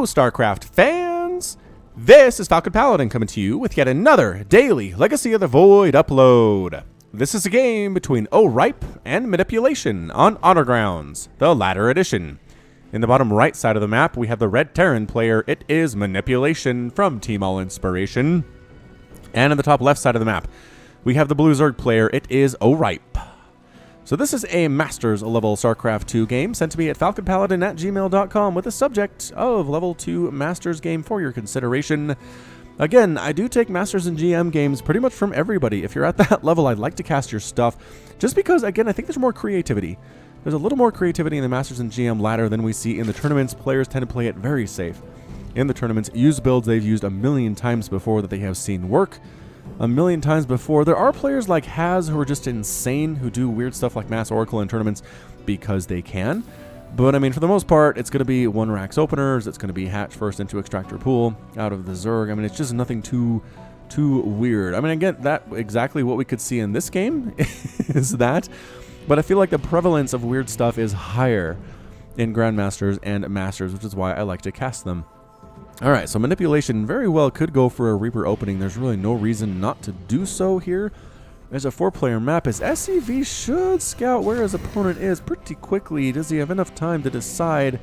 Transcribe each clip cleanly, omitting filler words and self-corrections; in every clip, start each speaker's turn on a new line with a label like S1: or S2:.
S1: Hello, StarCraft fans! This is Falcon Paladin coming to you with yet another daily Legacy of the Void upload. This is a game between Oripe and Manipulation on Honorgrounds, the latter edition. In the bottom right side of the map, we have the Red Terran player. It is Manipulation from Team All Inspiration. And in the top left side of the map, we have the Blue Zerg player. It is Oripe. So this is a Masters level StarCraft 2 game sent to me at falconpaladin@gmail.com with the subject of level 2 Masters game for your consideration. Again, I do take Masters and GM games pretty much from everybody. If you're at that level, I'd like to cast your stuff. Just because, again, I think there's more creativity. There's a little more creativity in the Masters and GM ladder than we see in the tournaments. Players tend to play it very safe. In the tournaments, use builds they've used a million times before that they have seen work. A million times before. There are players like Haz who are just insane, who do weird stuff like Mass Oracle in tournaments because they can. But I mean, for the most part, it's going to be one racks openers. It's going to be hatch first into extractor pool out of the Zerg. I mean, it's just nothing too weird. I mean, again, that exactly what we could see in this game is that. But I feel like the prevalence of weird stuff is higher in Grandmasters and Masters, which is why I like to cast them. Alright, so Manipulation very well could go for a Reaper opening. There's really no reason not to do so here. There's a 4-player map. His SCV should scout where his opponent is pretty quickly. Does he have enough time to decide?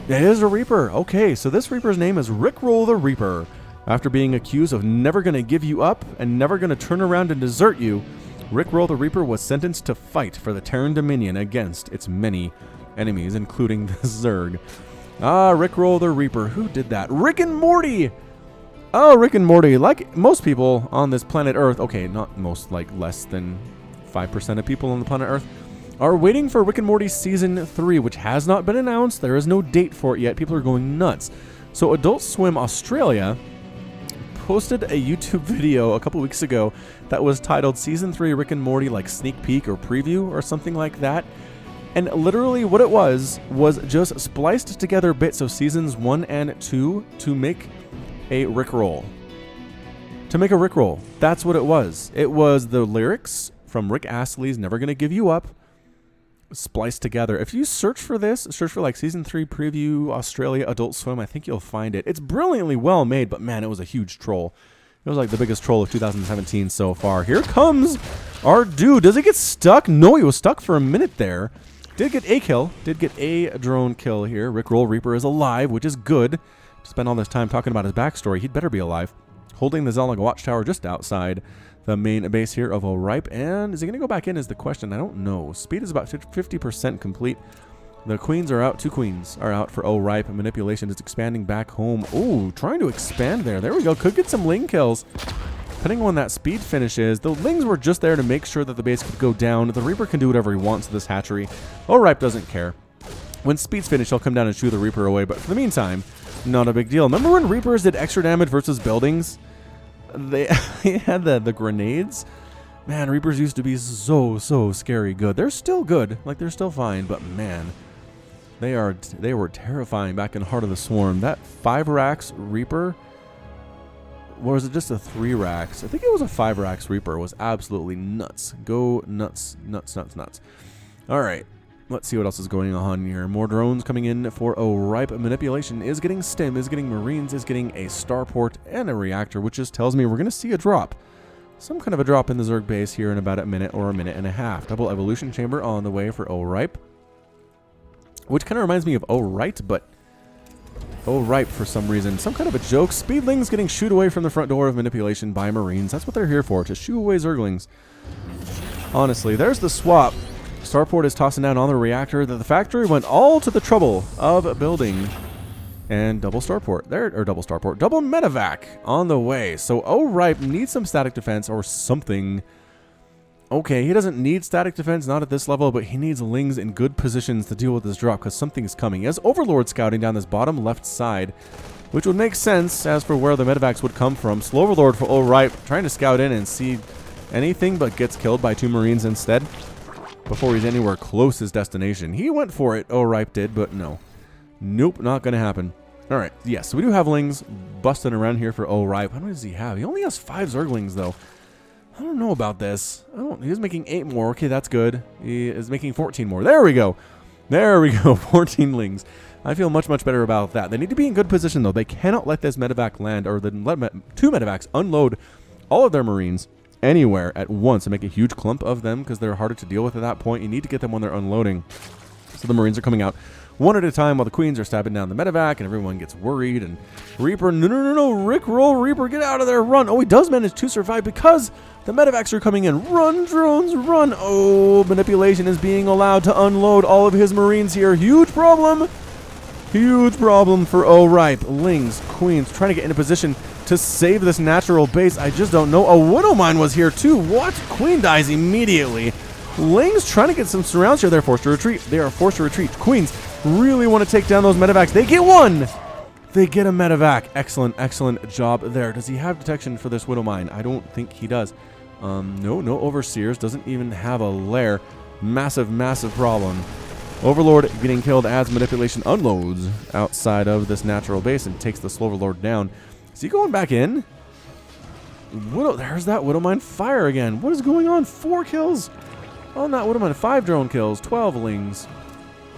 S1: It is a Reaper. Okay, so this Reaper's name is Rickroll the Reaper. After being accused of never going to give you up and never going to turn around and desert you, Rickroll the Reaper was sentenced to fight for the Terran Dominion against its many enemies, including the Zerg. Ah, Rickroll the Reaper. Who did that? Rick and Morty! Oh, Rick and Morty. Like most people on this planet Earth, okay, not most, like less than 5% of people on the planet Earth, are waiting for Rick and Morty Season 3, which has not been announced. There is no date for it yet. People are going nuts. So Adult Swim Australia posted a YouTube video a couple weeks ago that was titled Season 3 Rick and Morty, like sneak peek or preview or something like that. And literally what it was just spliced together bits of seasons 1 and 2 to make a Rickroll. To make a Rickroll. That's what it was. It was the lyrics from Rick Astley's Never Gonna Give You Up spliced together. If you search for this, search for like Season 3 Preview Australia Adult Swim, I think you'll find it. It's brilliantly well made, but man, it was a huge troll. It was like the biggest troll of 2017 so far. Here comes our dude. Does he get stuck? No, he was stuck for a minute there. Did get a kill. Did get a drone kill here. Rickroll Reaper is alive, which is good. Spent all this time talking about his backstory. He'd better be alive. Holding the Zalaga Watchtower just outside the main base here of Oripe. And is he going to go back in is the question. I don't know. Speed is about 50% complete. The queens are out. 2 queens are out for Oripe. Manipulation is expanding back home. Oh, trying to expand there. There we go. Could get some Ling kills. Depending on when that speed finishes, the Lings were just there to make sure that the base could go down. The Reaper can do whatever he wants to this hatchery. Oripe doesn't care. When speed's finished, he'll come down and shoo the Reaper away. But for the meantime, not a big deal. Remember when Reapers did extra damage versus buildings? They had the grenades. Man, Reapers used to be so scary good. They're still good. Like, they're still fine. But man, they were terrifying back in Heart of the Swarm. That 5 racks Reaper... Or was it just a 3 racks? I think it was a 5 racks Reaper. It was absolutely nuts. Go nuts, nuts, nuts, nuts. All right. Let's see what else is going on here. More drones coming in for Oripe. Manipulation is getting Stim, is getting Marines, is getting a starport and a reactor, which just tells me we're going to see a drop. Some kind of a drop in the Zerg base here in about a minute or a minute and a half. Double evolution chamber on the way for Oripe. Which kind of reminds me of Oripe, but... Oripe for some reason. Some kind of a joke. Speedlings getting shooed away from the front door of Manipulation by Marines. That's what they're here for, to shoo away Zerglings. Honestly, there's the swap. Starport is tossing down on the reactor. The factory went all to the trouble of building. And double Starport. Double Medevac on the way. So Oripe needs some static defense or something. Okay, he doesn't need static defense, not at this level, but he needs Lings in good positions to deal with this drop because something's coming. He has Overlord scouting down this bottom left side, which would make sense as for where the medevacs would come from. Slow Overlord for Oripe, trying to scout in and see anything, but gets killed by 2 Marines instead before he's anywhere close his destination. He went for it, Oripe did, but no. Nope, not going to happen. All right, yes, so we do have Lings busting around here for Oripe. How many does he have? He only has 5 Zerglings, though. I don't know about this. He was making 8 more. Okay, that's good. He is making 14 more. There we go. There we go. 14 Lings. I feel much, much better about that. They need to be in good position, though. They cannot let this medevac land, or let two medevacs unload all of their Marines anywhere at once and make a huge clump of them, because they're harder to deal with at that point. You need to get them when they're unloading. So the Marines are coming out one at a time while the Queens are stabbing down the medevac, and everyone gets worried. And Reaper, no, Rickroll, Reaper, get out of there, run. Oh, he does manage to survive because the medevacs are coming in. Run, drones, run. Oh, manipulation is being allowed to unload all of his Marines here. Huge problem. Huge problem for Oripe. Lings, Queens, trying to get into position to save this natural base. I just don't know. A Widow Mine was here too. What? Queen dies immediately. Lings trying to get some surrounds here. They're forced to retreat. They are forced to retreat. Queens really want to take down those medevacs. They get one. They get a medevac. Excellent, excellent job there. Does he have detection for this Widow Mine? I don't think he does. No Overseers. Doesn't even have a lair. Massive, massive problem. Overlord getting killed as manipulation unloads outside of this natural base and takes this Overlord down. Is he going back in? There's that Widow Mine fire again. What is going on? 4 kills on that Widow Mine. 5 drone kills. 12 Lings.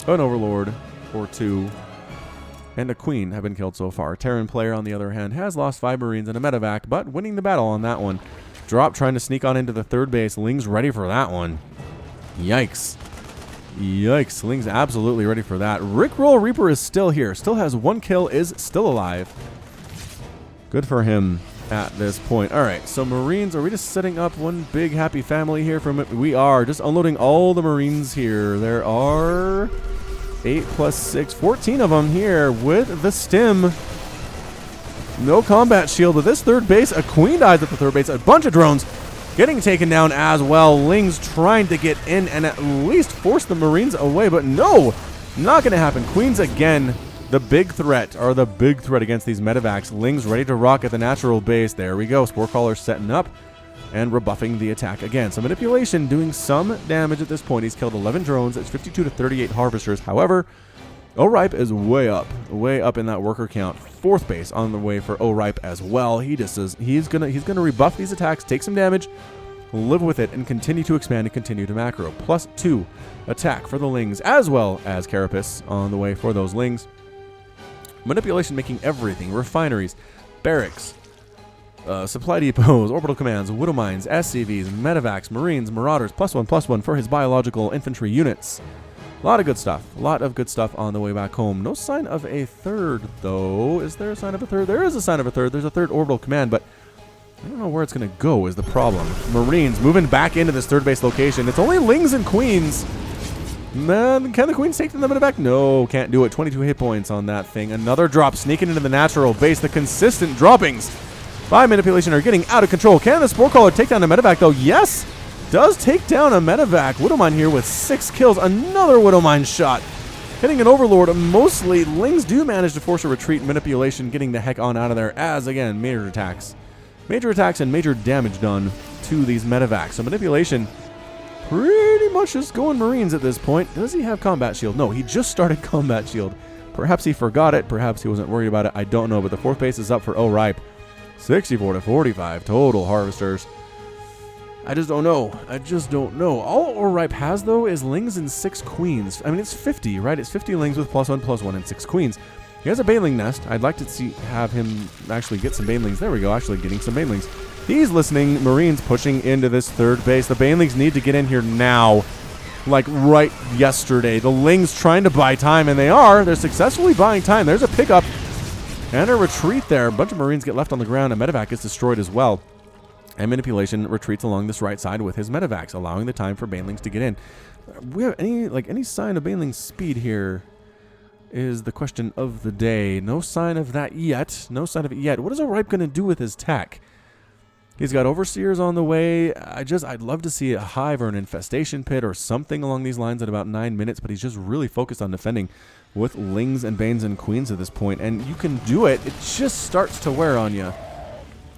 S1: An Overlord or 2. And a Queen have been killed so far. Terran player, on the other hand, has lost 5 Marines and a medevac, but winning the battle on that one. Drop trying to sneak on into the third base. Lings ready for that one. Yikes. Yikes. Lings absolutely ready for that. Rickroll Reaper is still here. Still has 1 kill, is still alive. Good for him at this point. All right, so Marines, are we just setting up one big happy family here from it? We are just unloading all the Marines here. There are 8 plus 6, 14 of them here with the stim. No combat shield with this third base. A Queen dies at the third base. A bunch of drones getting taken down as well. Lings trying to get in and at least force the Marines away, but no, not going to happen. Queens again, the big threat, or the big threat against these medevacs. Lings ready to rock at the natural base. There we go. Sporecrawler setting up and rebuffing the attack again. So manipulation doing some damage at this point. He's killed 11 drones. It's 52 to 38 harvesters. However, Oripe is way up in that worker count. 4th base on the way for Oripe as well. He just says he's gonna rebuff these attacks, take some damage, live with it, and continue to expand and continue to macro. Plus 2 attack for the Lings, as well as Carapace on the way for those Lings. Manipulation making everything. Refineries, barracks, supply depots, orbital commands, Widow Mines, SCVs, medevacs, Marines, Marauders, +1/+1 for his biological infantry units. A lot of good stuff. A lot of good stuff on the way back home. No sign of a third, though. Is there a sign of a third? There is a sign of a third. There's a third orbital command, but I don't know where it's going to go is the problem. Marines moving back into this third base location. It's only Lings and Queens. Man, can the Queens take them back? No, can't do it. 22 hit points on that thing. Another drop sneaking into the natural base. The consistent droppings by manipulation are getting out of control. Can the Sporecrawler take down the medevac, though? Yes! Does take down a medevac. Widow Mine here with 6 kills. Another Widow Mine shot. Hitting an Overlord. Mostly, Lings do manage to force a retreat. Manipulation getting the heck on out of there as, again, major attacks. Major attacks and major damage done to these medevacs. So manipulation pretty much just going Marines at this point. Does he have combat shield? No, he just started combat shield. Perhaps he forgot it. Perhaps he wasn't worried about it. I don't know, but the 4th base is up for Oripe. 64 to 45 total harvesters. I just don't know. I just don't know. All Oripe has, though, is Lings and 6 Queens. I mean, it's 50, right? It's 50 Lings with +1/+1 and 6 Queens. He has a Baneling nest. I'd like to have him actually get some Banelings. There we go, actually getting some Banelings. He's listening. Marines pushing into this third base. The Banelings need to get in here now. Like right yesterday. The Lings trying to buy time, and they are. They're successfully buying time. There's a pickup and a retreat there. A bunch of Marines get left on the ground, and medevac is destroyed as well. And manipulation retreats along this right side with his medevacs, allowing the time for Banelings to get in. We have any sign of Baneling speed here is the question of the day. No sign of that yet. No sign of it yet. What is Oripe going to do with his tech? He's got Overseers on the way. I'd love to see a hive or an infestation pit or something along these lines at about 9 minutes, but he's just really focused on defending with Lings and Banes and Queens at this point. And you can do it. It just starts to wear on you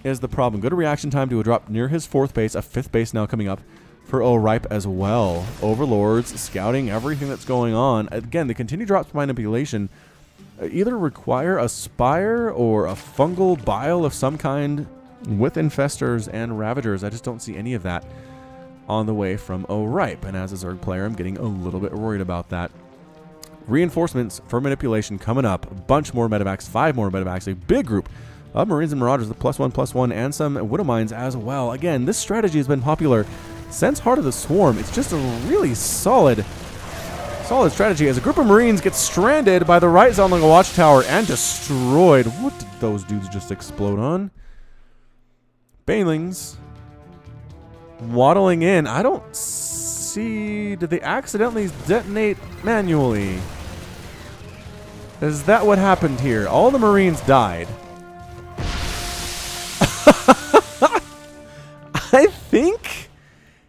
S1: is the problem. Good reaction time to a drop near his 4th base. A 5th base now coming up for Oripe as well. Overlords scouting everything that's going on. Again, the continued drops by manipulation either require a Spire or a fungal bile of some kind with Infestors and Ravagers. I just don't see any of that on the way from Oripe. And as a Zerg player, I'm getting a little bit worried about that. Reinforcements for manipulation coming up. A bunch more medevacs, 5 more medevacs, a big group of Marines and Marauders with +1/+1 and some Widow Mines as well. Again, this strategy has been popular since Heart of the Swarm. It's just a really solid strategy as a group of Marines gets stranded by the right Zelnanga Watchtower and destroyed. What did those dudes just explode on? Banelings waddling in. I don't see... Did they accidentally detonate manually? Is that what happened here? All the Marines died. I think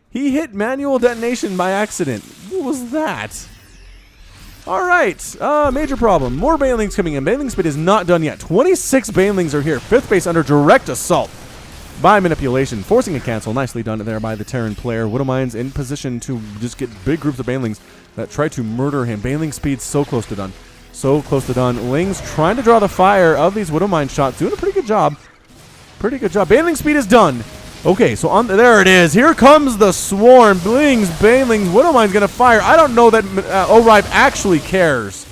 S1: he hit manual detonation by accident. What was that? Alright, major problem. More Banelings coming in. Baneling speed is not done yet. 26 Banelings are here. 5th base under direct assault by manipulation, forcing a cancel. Nicely done there by the Terran player. Widow Mines in position to just get big groups of Banelings that try to murder him. Baneling speed so close to done. So close to done. Lings trying to draw the fire of these Widow Mine shots. Doing a pretty good job. Pretty good job. Baneling speed is done. Okay, so on there it is. Here comes the swarm. Blings, Banelings, Widow Mine's gonna fire. I don't know that Oripe actually cares.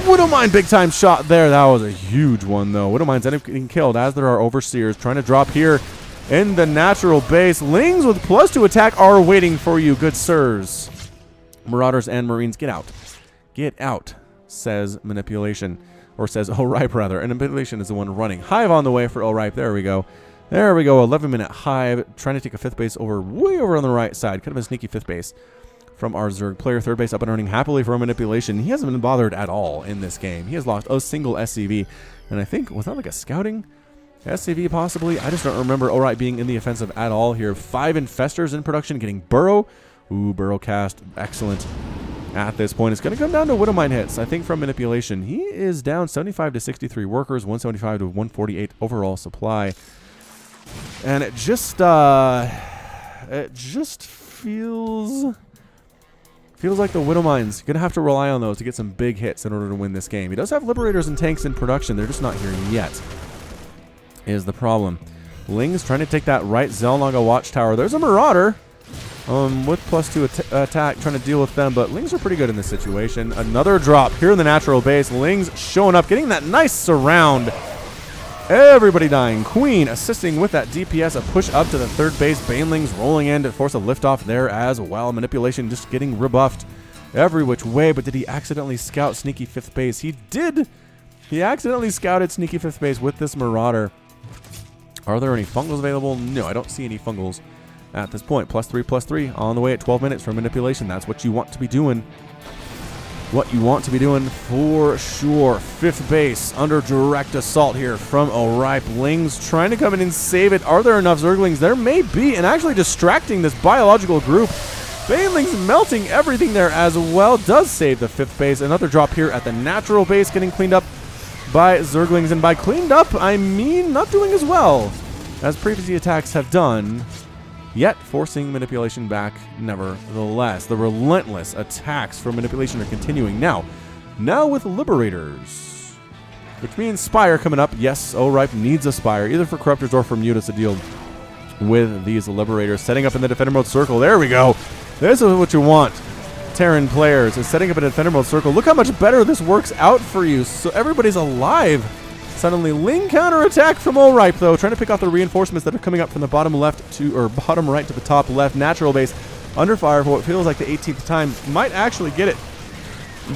S1: Widow Mine big time shot there. That was a huge one though. Widow Mine's ended up getting killed as there are Overseers trying to drop here in the natural base. Lings with +2 attack are waiting for you, good sirs. Marauders and Marines, get out. Get out, says manipulation. Or says Oripe rather. And manipulation is the one running. Hive on the way for Oripe. There we go. There we go, 11-minute Hive, trying to take a 5th base over, way over on the right side. Kind of a sneaky 5th base from our Zerg player. 3rd base up and running happily for manipulation. He hasn't been bothered at all in this game. He has lost a single SCV. And I think, was that like a scouting SCV possibly? I just don't remember Oripe being in the offensive at all here. 5 Infestors in production, getting Burrow. Ooh, Burrow cast, excellent. At this point, it's going to come down to Widow Mine hits, I think, from manipulation. He is down 75 to 63 workers, 175 to 148 overall supply. And it just feels like the Widow Mine's gonna have to rely on those to get some big hits in order to win this game. He does have Liberators and tanks in production. They're just not here yet, is the problem. Ling's trying to take that right Zelnanga Watchtower. There's a Marauder with +2 attack trying to deal with them, but Lings are pretty good in this situation. Another drop here in the natural base. Lings showing up, getting that nice surround. Everybody dying. Queen assisting with that DPS. A push up to the 3rd base. Banelings rolling in to force a liftoff there as well. Manipulation just getting rebuffed every which way. But did he accidentally scout sneaky 5th base? He did. He accidentally scouted sneaky 5th base with this Marauder. Are there any fungals available? No, I don't see any fungals at this point. +3/+3 on the way at 12 minutes for manipulation. That's what you want to be doing. What you want to be doing for sure. 5th base under direct assault here from Oripe. Lings trying to come in and save it. Are there enough Zerglings? There may be, and actually distracting this biological group. Banelings melting everything there as well. Does save the 5th base. Another drop here at the natural base getting cleaned up by Zerglings. And by cleaned up, I mean not doing as well as previous attacks have done. Yet forcing manipulation back nevertheless. The relentless attacks for manipulation are continuing now with Liberators, which means Spire coming up. Yes, Oripe needs a Spire, either for Corruptors or for Mutas to deal with these Liberators. Setting up in the Defender mode circle. There we go. This is what you want, Terran players, is setting up a Defender mode circle. Look how much better this works out for you. So everybody's alive. Suddenly, Ling counterattack from Oripe, though, trying to pick off the reinforcements that are coming up from the bottom left to, or bottom right to the top left. Natural base under fire for what feels like the 18th time. Might actually get it.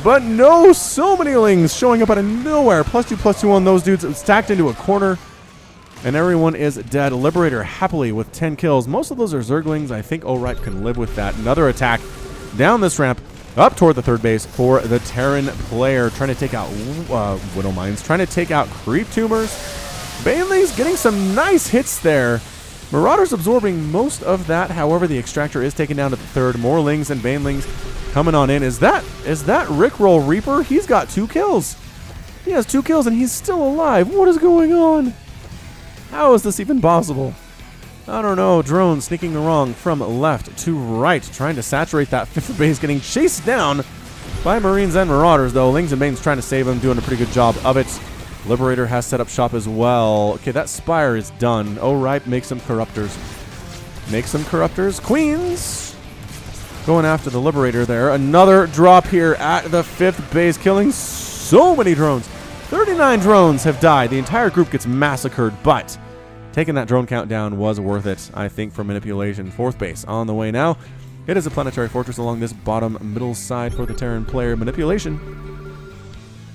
S1: But no, so many Lings showing up out of nowhere. +2/+2 on those dudes. Stacked into a corner. And everyone is dead. Liberator happily with 10 kills. Most of those are Zerglings. I think Oripe can live with that. Another attack down this ramp. Up toward the 3rd base for the Terran player. Trying to take out Widow Mines. Trying to take out Creep Tumors. Banelings getting some nice hits there. Marauders absorbing most of that. However, the Extractor is taken down to the 3rd. More Lings and Banelings coming on in. Is that Rickroll Reaper? He's got 2 kills. He has 2 kills and he's still alive. What is going on? How is this even possible? I don't know. Drone sneaking along from left to right, trying to saturate that 5th base, getting chased down by Marines and Marauders, though. Lings and Banes trying to save him, doing a pretty good job of it. Liberator has set up shop as well. Okay, that Spire is done. Oripe makes some Corruptors. Make some Corruptors. Queens going after the Liberator there. Another drop here at the 5th base, killing so many drones. 39 drones have died. The entire group gets massacred, but taking that drone count down was worth it, I think, for manipulation. 4th base on the way now. It is a planetary fortress along this bottom middle side for the Terran player. Manipulation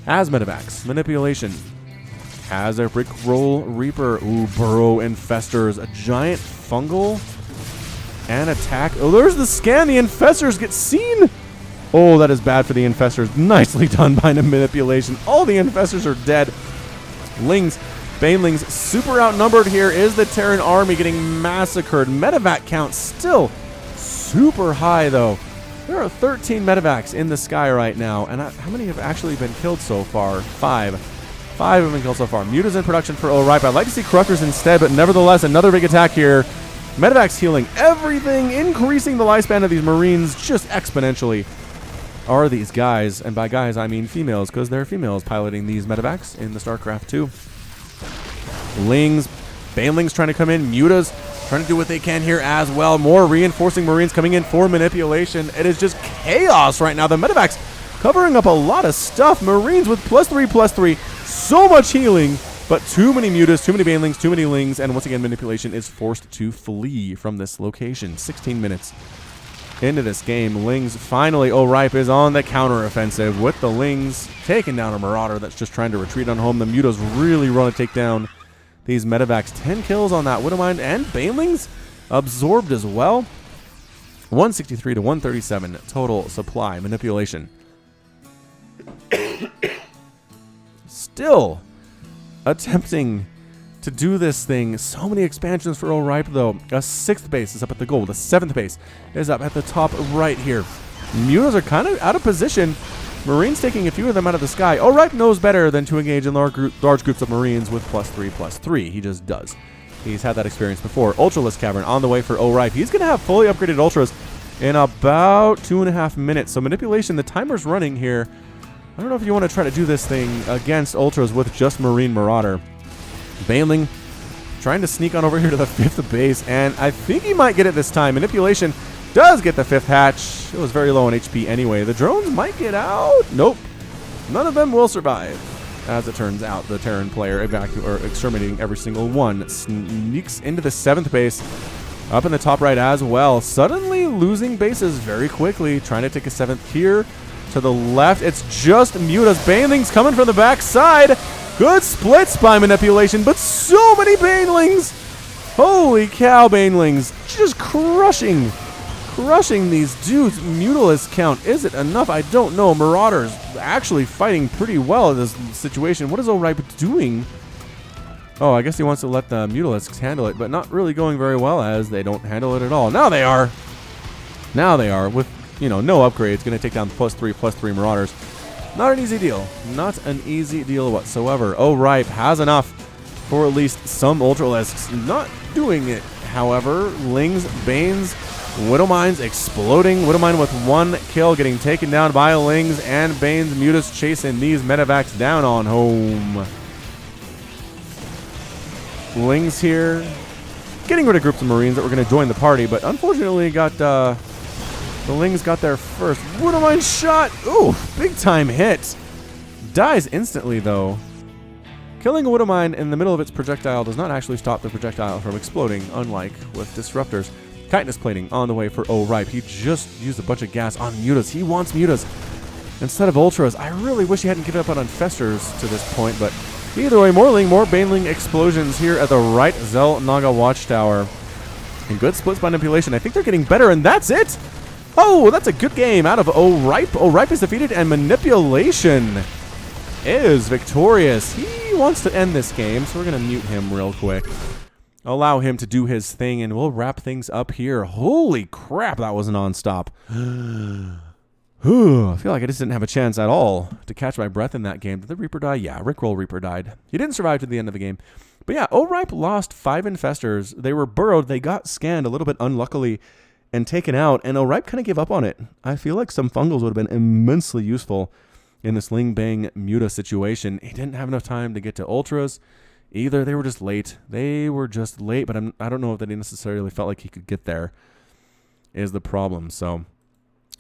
S1: has medevacs. Manipulation has a Rickroll Reaper. Ooh, Burrow Infestors. A giant fungal and attack. Oh, there's the scan. The Infestors get seen. Oh, that is bad for the Infestors. Nicely done by the manipulation. All the Infestors are dead. Lings, Banelings, super outnumbered here. Is the Terran army getting massacred? Medevac count still super high, though. There are 13 medevacs in the sky right now. And how many have actually been killed so far? 5. 5 have been killed so far. Muta's in production for Oripe. I'd like to see Corruptors instead, but nevertheless, another big attack here. Medevac's healing everything, increasing the lifespan of these Marines just exponentially. Are these guys, and by guys I mean females, because there are females piloting these medevacs in the StarCraft 2. Lings, Banelings trying to come in, Mutas trying to do what they can here as well. More reinforcing Marines coming in for manipulation. It is just chaos right now. The medevacs covering up a lot of stuff. Marines with +3/+3, so much healing, but too many Mutas, too many Banelings, too many Lings, and once again manipulation is forced to flee from this location. 16 minutes into this game. Lings finally, Oripe is on the counteroffensive with the Lings taking down a Marauder that's just trying to retreat on home. The Mutas really want to take down these medevacs. 10 kills on that Widowmine, and Banelings absorbed as well. 163 to 137 total supply. Manipulation still attempting to do this thing. So many expansions for Oripe, though. A 6th base is up at the goal. The 7th base is up at the top right here. Mutas are kind of out of position. Marines taking a few of them out of the sky. Oripe knows better than to engage in large groups of Marines with +3/+3. He just does. He's had that experience before. Ultralisk Cavern on the way for Oripe. He's going to have fully upgraded Ultras in about 2.5 minutes. So manipulation, the timer's running here. I don't know if you want to try to do this thing against Ultras with just Marine Marauder. Baneling trying to sneak on over here to the 5th base, and I think he might get it this time. Manipulation does get the 5th hatch. It was very low on HP anyway. The drones might get out. Nope. None of them will survive. As it turns out, the Terran player exterminating every single one. Sneaks into the 7th base. Up in the top right as well. Suddenly losing bases very quickly. Trying to take a 7th here. To the left, it's just Mutas. Banelings coming from the back side. Good splits by manipulation, but so many Banelings. Holy cow, Banelings. Just crushing these dudes. Mutalisk count, is it enough? I don't know. Marauders actually fighting pretty well in this situation. What is Oripe doing? Oh, I guess he wants to let the Mutalisks handle it, but not really going very well as they don't handle it at all. Now they are. Now they are with, you know, no upgrades. Going to take down the +3/+3 Marauders. Not an easy deal. Not an easy deal whatsoever. Oripe has enough for at least some Ultralisks. Not doing it, however. Lings, Banes, Widowmines exploding. Widowmine with 1 kill getting taken down by Lings and Banes. Mutas chasing these medevacs down on home. Lings here getting rid of groups of Marines that were going to join the party, but unfortunately got the Lings got there first. Widowmine shot. Ooh, big time hit. Dies instantly though. Killing a Widowmine in the middle of its projectile does not actually stop the projectile from exploding, unlike with Disruptors. Chitinous plating on the way for Oripe. He just used a bunch of gas on Mutas. He wants Mutas instead of Ultras. I really wish he hadn't given up on Infestors to this point, but either way, more Baneling explosions here at the right Zel Naga Watchtower. And good splits by manipulation. I think they're getting better, and that's it. Oh, that's a good game out of Oripe. Oripe is defeated, and manipulation is victorious. He wants to end this game, so we're going to mute him real quick. Allow him to do his thing, and we'll wrap things up here. Holy crap, that was non-stop. I feel like I just didn't have a chance at all to catch my breath in that game. Did the Reaper die? Yeah, Rickroll Reaper died. He didn't survive to the end of the game. But yeah, Oripe lost 5 Infestors. They were burrowed. They got scanned a little bit unluckily and taken out, and Oripe kind of gave up on it. I feel like some fungals would have been immensely useful in this Ling Bang Muta situation. He didn't have enough time to get to Ultras. Either they were just late. They were just late, but I don't know if they necessarily felt like he could get there is the problem. So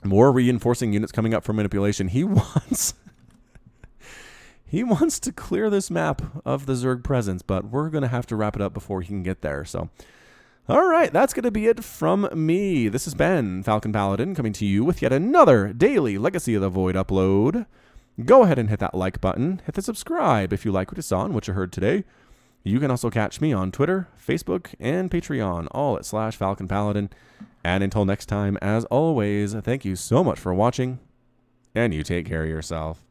S1: More reinforcing units coming up for manipulation. He wants to clear this map of the Zerg presence, but we're going to have to wrap it up before he can get there. So, all right, that's going to be it from me. This has been Falcon Paladin coming to you with yet another daily Legacy of the Void upload. Go ahead and hit that like button. Hit the subscribe if you like what you saw and what you heard today. You can also catch me on Twitter, Facebook, and Patreon, all at /Falcon Paladin. And until next time, as always, thank you so much for watching, and you take care of yourself.